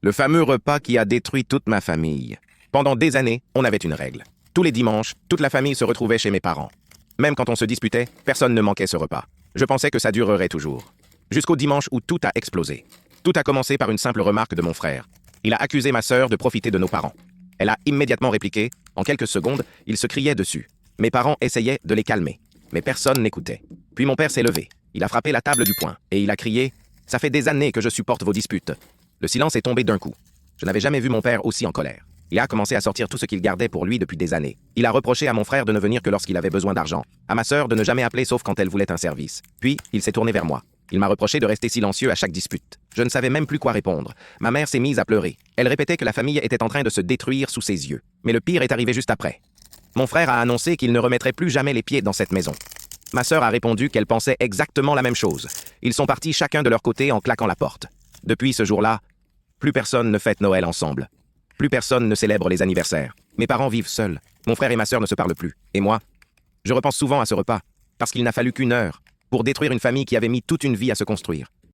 Le fameux repas qui a détruit toute ma famille. Pendant des années, on avait une règle. Tous les dimanches, toute la famille se retrouvait chez mes parents. Même quand on se disputait, personne ne manquait ce repas. Je pensais que ça durerait toujours. Jusqu'au dimanche où tout a explosé. Tout a commencé par une simple remarque de mon frère. Il a accusé ma sœur de profiter de nos parents. Elle a immédiatement répliqué. En quelques secondes, il se criait dessus. Mes parents essayaient de les calmer. Mais personne n'écoutait. Puis mon père s'est levé. Il a frappé la table du poing. Et il a crié « Ça fait des années que je supporte vos disputes. » Le silence est tombé d'un coup. Je n'avais jamais vu mon père aussi en colère. Il a commencé à sortir tout ce qu'il gardait pour lui depuis des années. Il a reproché à mon frère de ne venir que lorsqu'il avait besoin d'argent. À ma sœur de ne jamais appeler sauf quand elle voulait un service. Puis, il s'est tourné vers moi. Il m'a reproché de rester silencieux à chaque dispute. Je ne savais même plus quoi répondre. Ma mère s'est mise à pleurer. Elle répétait que la famille était en train de se détruire sous ses yeux. Mais le pire est arrivé juste après. Mon frère a annoncé qu'il ne remettrait plus jamais les pieds dans cette maison. Ma sœur a répondu qu'elle pensait exactement la même chose. Ils sont partis chacun de leur côté en claquant la porte. Depuis ce jour-là, plus personne ne fête Noël ensemble. Plus personne ne célèbre les anniversaires. Mes parents vivent seuls. Mon frère et ma sœur ne se parlent plus. Et moi, je repense souvent à ce repas, parce qu'il n'a fallu qu'une heure pour détruire une famille qui avait mis toute une vie à se construire.